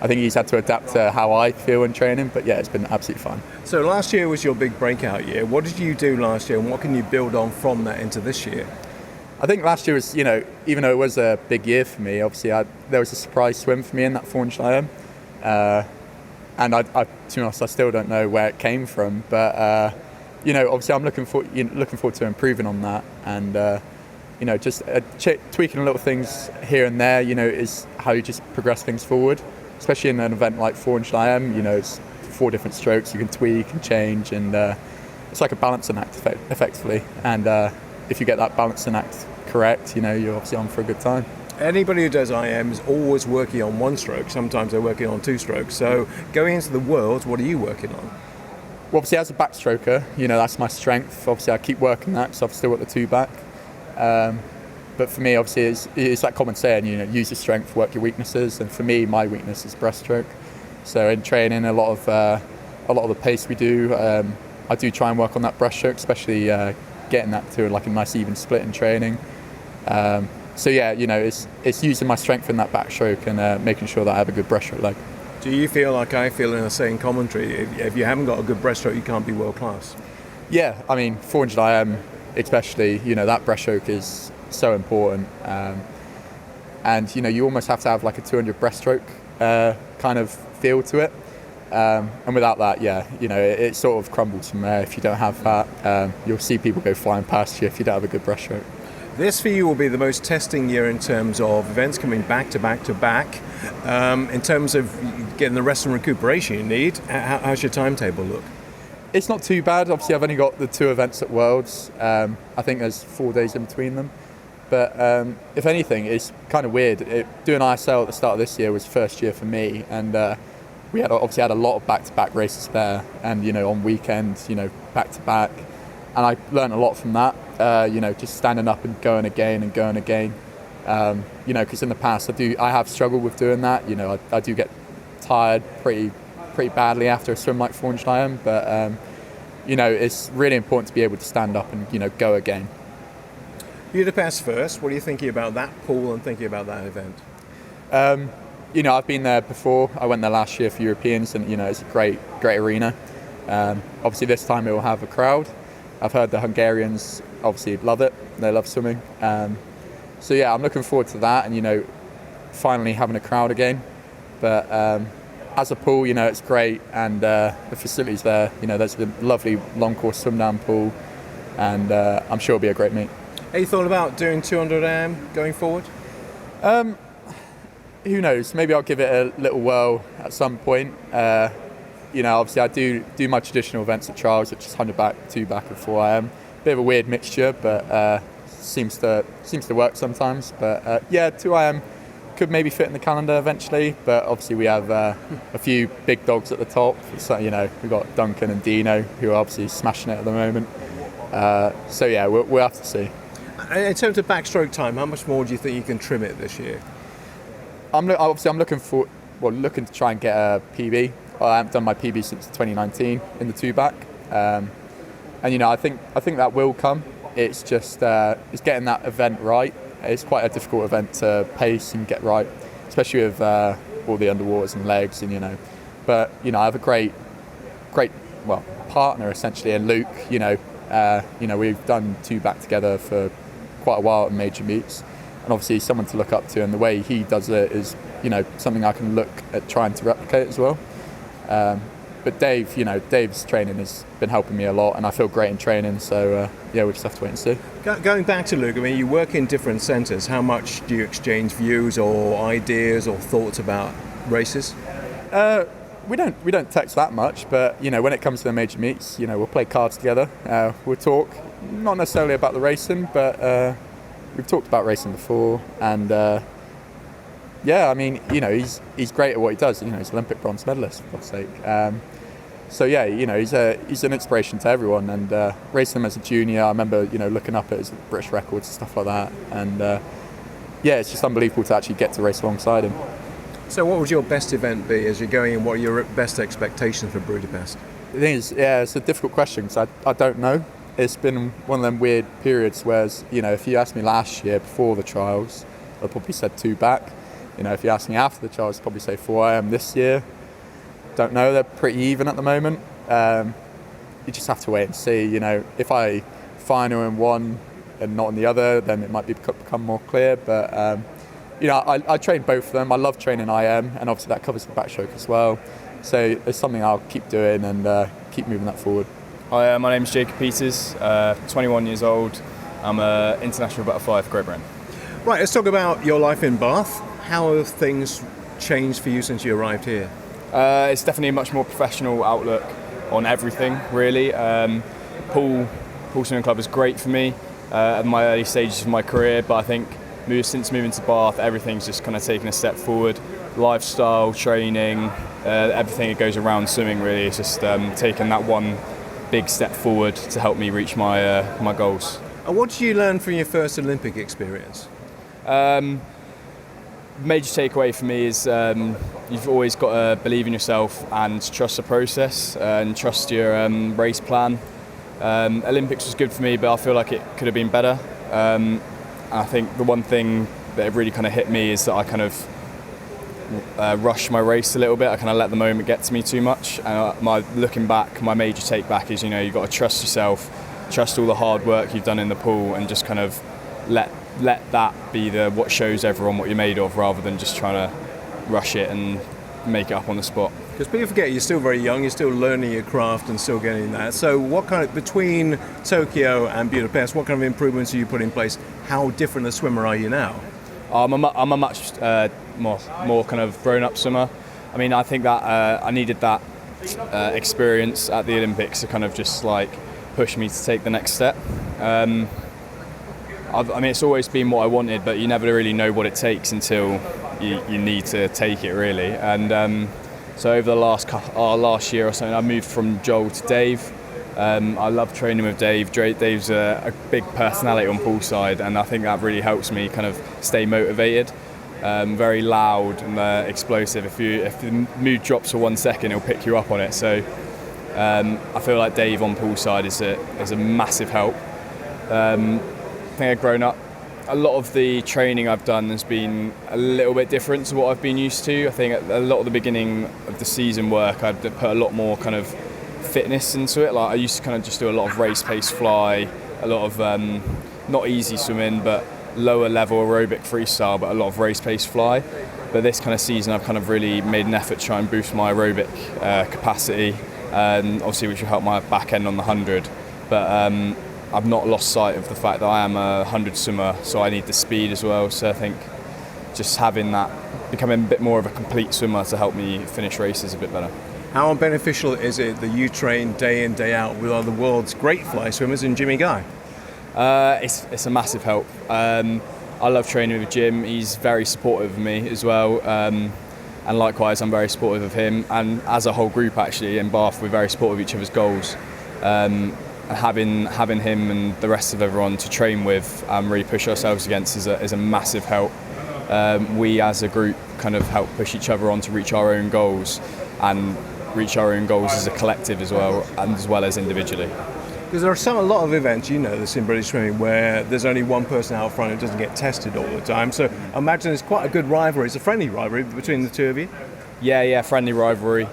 I think he's had to adapt to how I feel in training, but yeah, it's been absolutely fine. So last year was your big breakout year. What did you do last year, and what can you build on from that into this year? I think last year was, even though it was a big year for me, obviously there was a surprise swim for me in that 400 IM. and to be honest, I still don't know where it came from. But obviously, I'm looking forward to improving on that, and just tweaking little things here and there. Is how you just progress things forward, especially in an event like 400 IM. It's 4 different strokes you can tweak and change, and it's like a balancing act effectively. And if you get that balancing act correct, you're obviously on for a good time. Anybody who does IM is always working on 1 stroke. Sometimes they're working on 2 strokes. So going into the Worlds, what are you working on? Well, obviously, as a backstroker, that's my strength. Obviously, I keep working that because I've still got the 2 back. But for me, obviously, it's that common saying, use your strength, work your weaknesses. And for me, my weakness is breaststroke. So in training, a lot of the pace we do, I do try and work on that breaststroke, especially getting that to like a nice even split in training. So yeah, it's using my strength in that backstroke and making sure that I have a good breaststroke leg. Do you feel like I feel in the same commentary? If you haven't got a good breaststroke, you can't be world class. Yeah, I mean 400 IM especially, that breaststroke is so important, and you almost have to have like a 200 breaststroke kind of feel to it, and without that, it sort of crumbles from there. If you don't have that, you'll see people go flying past you if you don't have a good breaststroke. This for you will be the most testing year in terms of events coming back to back to back. In terms of getting the rest and recuperation you need, how's your timetable look? It's not too bad. Obviously, I've only got the 2 events at Worlds. I think there's 4 days in between them. But if anything, it's kind of weird. Doing ISL at the start of this year was first year for me, and we had a lot of back-to-back races there, and on weekends, back-to-back. And I learned a lot from that, just standing up and going again. Because in the past I have struggled with doing that. I do get tired pretty badly after a swim like 400 IM, but it's really important to be able to stand up and go again. Budapest first. What are you thinking about that pool and thinking about that event? I've been there before. I went there last year for Europeans, and it's a great arena. Obviously, this time it will have a crowd. I've heard the Hungarians obviously love it. They love swimming. So yeah, I'm looking forward to that, and finally having a crowd again. But as a pool, it's great, and the facilities there. There's a lovely long course swim down pool, and I'm sure it'll be a great meet. Have you thought about doing 200 AM going forward? Who knows? Maybe I'll give it a little whirl at some point. Obviously I do my traditional events at trials, which is 100 back, 2 back, and 4 AM. Bit of a weird mixture, but seems to work sometimes. But 2 AM could maybe fit in the calendar eventually. But obviously we have a few big dogs at the top. So we've got Duncan and Dino, who are obviously smashing it at the moment. We'll have to see. In terms of backstroke time, how much more do you think you can trim it this year? I'm looking to try and get a PB. I haven't done my PB since 2019 in the 2 back, and I think that will come. It's just it's getting that event right. It's quite a difficult event to pace and get right, especially with all the underwaters and legs, and But I have a great partner essentially in Luke. We've done 2 back together for quite a while at major meets, and obviously someone to look up to, and the way he does it is something I can look at trying to replicate as well. But Dave, Dave's training has been helping me a lot, and I feel great in training. So we just have to wait and see. Going back to Luke, I mean, you work in different centres. How much do you exchange views or ideas or thoughts about races? We don't text that much, but when it comes to the major meets, we'll play cards together. We'll talk, not necessarily about the racing, but we've talked about racing before, and. He's great at what he does. He's an Olympic bronze medalist, for God's sake. He's an inspiration to everyone. And racing him as a junior, I remember, looking up at his British records and stuff like that. And it's just unbelievable to actually get to race alongside him. So, what would your best event be as you're going in? What are your best expectations for Budapest? The thing is, it's a difficult question because I don't know. It's been one of them weird periods where, if you asked me last year before the trials, I'd probably said 2 back. If you ask me after the trials, I'd probably say 4 AM this year. Don't know, they're pretty even at the moment. You just have to wait and see. If I final in one and not in the other, then it might become more clear. But I train both of them. I love training IM, and obviously that covers the backstroke as well. So it's something I'll keep doing and keep moving that forward. Hi, my name's Jacob Peters, 21 years old. I'm an international butterfly for Great Britain. Right, let's talk about your life in Bath. How have things changed for you since you arrived here? It's definitely a much more professional outlook on everything, really. Pool Swimming Club is great for me at my early stages of my career, but I think since moving to Bath, everything's just kind of taken a step forward. Lifestyle, training, everything that goes around swimming, really, is just taken that one big step forward to help me reach my goals. And what did you learn from your first Olympic experience? Major takeaway for me is you've always got to believe in yourself and trust the process and trust your race plan. Olympics was good for me, but I feel like it could have been better. I think the one thing that really kind of hit me is that I kind of rushed my race a little bit. I kind of let the moment get to me too much. Looking back, my major take back is, you've got to trust yourself, trust all the hard work you've done in the pool, and just kind of let that be what shows everyone what you're made of, rather than just trying to rush it and make it up on the spot. Because people forget you're still very young, you're still learning your craft and still getting that. So between Tokyo and Budapest, what kind of improvements have you put in place? How different a swimmer are you now? I'm a much more kind of grown-up swimmer. I mean, I think that I needed that experience at the Olympics to kind of just like push me to take the next step. It's always been what I wanted, but you never really know what it takes until you need to take it, really. And so over the last year or so, I moved from Joel to Dave. I love training with Dave. Dave's a big personality on poolside, and I think that really helps me kind of stay motivated. Very loud and explosive. If the mood drops for 1 second, he'll pick you up on it. So I feel like Dave on poolside is a massive help. I think I've grown up. A lot of the training I've done has been a little bit different to what I've been used to. I think a lot of the beginning of the season work, I'd put a lot more kind of fitness into it. Like I used to kind of just do a lot of race pace fly, a lot of not easy swimming, but lower level aerobic freestyle, but a lot of race pace fly. But this kind of season, I've kind of really made an effort to try and boost my aerobic capacity, obviously, which will help my back end on the 100. But I've not lost sight of the fact that I am a 100 swimmer, so I need the speed as well. So I think just having that, becoming a bit more of a complete swimmer to help me finish races a bit better. How beneficial is it that you train day in, day out with the world's great fly swimmers and Jimmy Guy? It's a massive help. I love training with Jim. He's very supportive of me as well. And likewise, I'm very supportive of him. And as a whole group, actually, in Bath, we're very supportive of each other's goals. Having him and the rest of everyone to train with and really push ourselves against is a massive help. We as a group kind of help push each other on to reach our own goals, and reach our own goals as a collective as well, and as well as individually. Because there are a lot of events, this in British swimming, where there's only one person out front who doesn't get tested all the time. So I imagine it's quite a good rivalry. It's a friendly rivalry between the two of you. Yeah, friendly rivalry.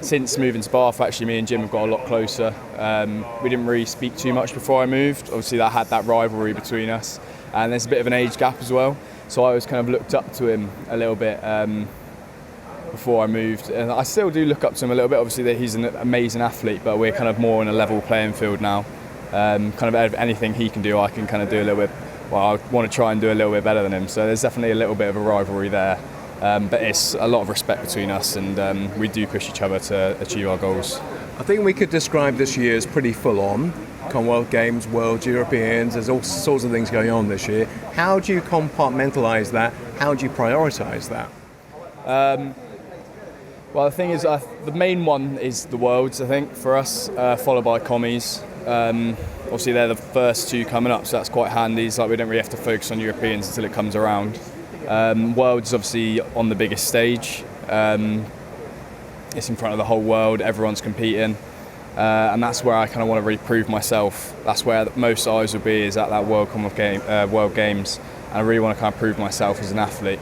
Since moving to Bath, actually, me and Jim have got a lot closer. We didn't really speak too much before I moved. Obviously, that had that rivalry between us. And there's a bit of an age gap as well. So I always kind of looked up to him a little bit before I moved. And I still do look up to him a little bit. Obviously, that he's an amazing athlete, but we're kind of more on a level playing field now. Kind of anything he can do, I can kind of do a little bit. Well, I want to try and do a little bit better than him. So there's definitely a little bit of a rivalry there. But it's a lot of respect between us, and we do push each other to achieve our goals. I think we could describe this year as pretty full on. Commonwealth Games, World, Europeans, there's all sorts of things going on this year. How do you compartmentalise that? How do you prioritise that? Well, the thing is, the main one is the Worlds, I think, for us, followed by Commies. Obviously, they're the first two coming up, so that's quite handy. It's like we don't really have to focus on Europeans until it comes around. Worlds obviously on the biggest stage. It's in front of the whole world, everyone's competing, and that's where I kind of want to really prove myself. That's where most eyes will be, is at that World Games, and I really want to kind of prove myself as an athlete.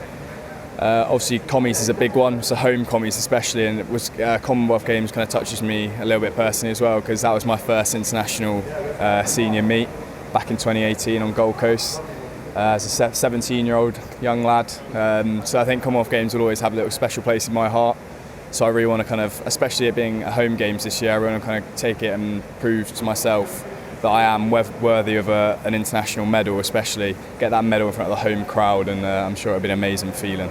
Obviously, Commies is a big one, so home Commies especially, and it was Commonwealth Games kind of touches me a little bit personally as well, because that was my first international senior meet back in 2018 on Gold Coast. as a 17-year-old young lad. So I think Commonwealth Games will always have a little special place in my heart. So I really want to kind of, especially it being at home games this year, I want to kind of take it and prove to myself that I am worthy of an international medal, especially get that medal in front of the home crowd, and I'm sure it'll be an amazing feeling.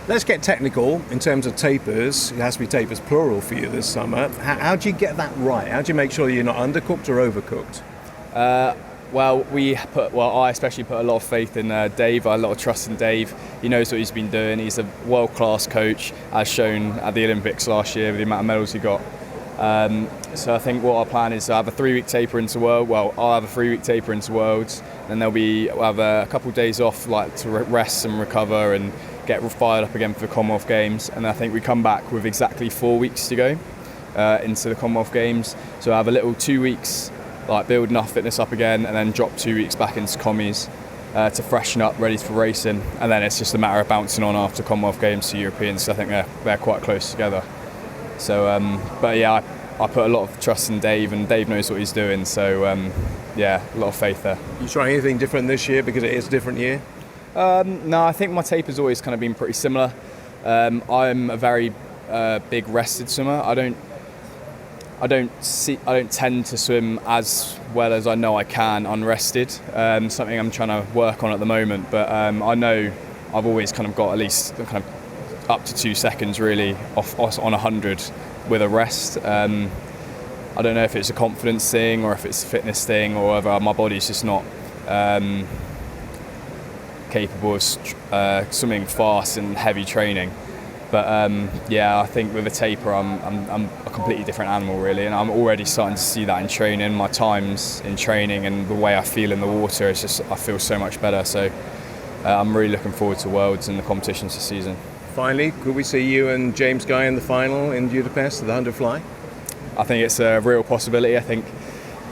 Let's get technical in terms of tapers. It has to be tapers plural for you this summer. How do you get that right? How do you make sure you're not undercooked or overcooked? I especially put a lot of faith in Dave. I have a lot of trust in Dave. He knows what he's been doing. He's a world-class coach, as shown at the Olympics last year with the amount of medals he got. So I think what our plan is to have a 3-week taper into World. Well, I'll have a 3-week taper into Worlds, and we'll have a couple of days off, like to rest and recover and get fired up again for the Commonwealth Games. And I think we come back with exactly 4 weeks to go into the Commonwealth Games. So I have a little 2 weeks, like building our fitness up again, and then drop 2 weeks back into commies to freshen up, ready for racing. And then it's just a matter of bouncing on after Commonwealth Games to Europeans. So I think they're quite close together. So, I put a lot of trust in Dave, and Dave knows what he's doing. So, a lot of faith there. You trying anything different this year because it is a different year? No, I think my taper's always kind of been pretty similar. I'm a very big rested swimmer. I don't tend to swim as well as I know I can unrested. Something I'm trying to work on at the moment. But I know I've always kind of got at least kind of up to 2 seconds really off on 100 with a rest. I don't know if it's a confidence thing or if it's a fitness thing or whether my body's just not capable of swimming fast and heavy training. But I think with a taper I'm a completely different animal really, and I'm already starting to see that in training. My times in training and the way I feel in the water, it's just I feel so much better. So I'm really looking forward to Worlds and the competitions this season. Finally, could we see you and James Guy in the final in Budapest, the 100 fly? I think it's a real possibility. I think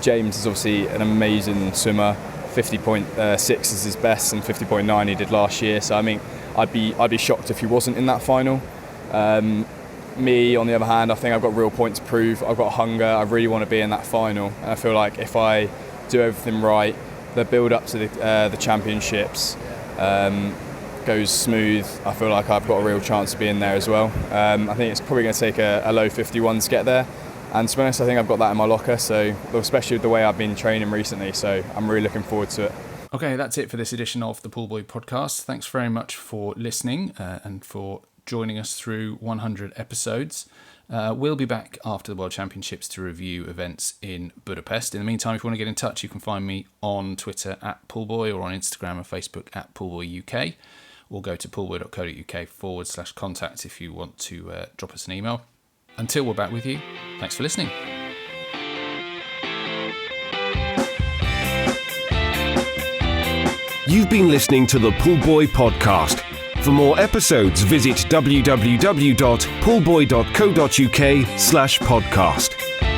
James is obviously an amazing swimmer. 50.6 is his best, and 50.9 he did last year. So I mean, I'd be shocked if he wasn't in that final. Me, on the other hand, I think I've got real point to prove. I've got hunger. I really want to be in that final, and I feel like if I do everything right, the build up to the championships goes smooth. I feel like I've got a real chance to be in there as well. I think it's probably going to take a low 51 to get there. And to be honest, I think I've got that in my locker, so especially with the way I've been training recently, so I'm really looking forward to it. Okay, that's it for this edition of the Pullbuoy Podcast. Thanks very much for listening and for joining us through 100 episodes. We'll be back after the World Championships to review events in Budapest. In the meantime, if you want to get in touch, you can find me on Twitter at Pullbuoy or on Instagram and Facebook at Pullbuoy UK, or go to pullbuoy.co.uk/contact if you want to drop us an email. Until we're back with you, thanks for listening. You've been listening to the Pullbuoy Podcast. For more episodes, visit www.pullbuoy.co.uk/podcast.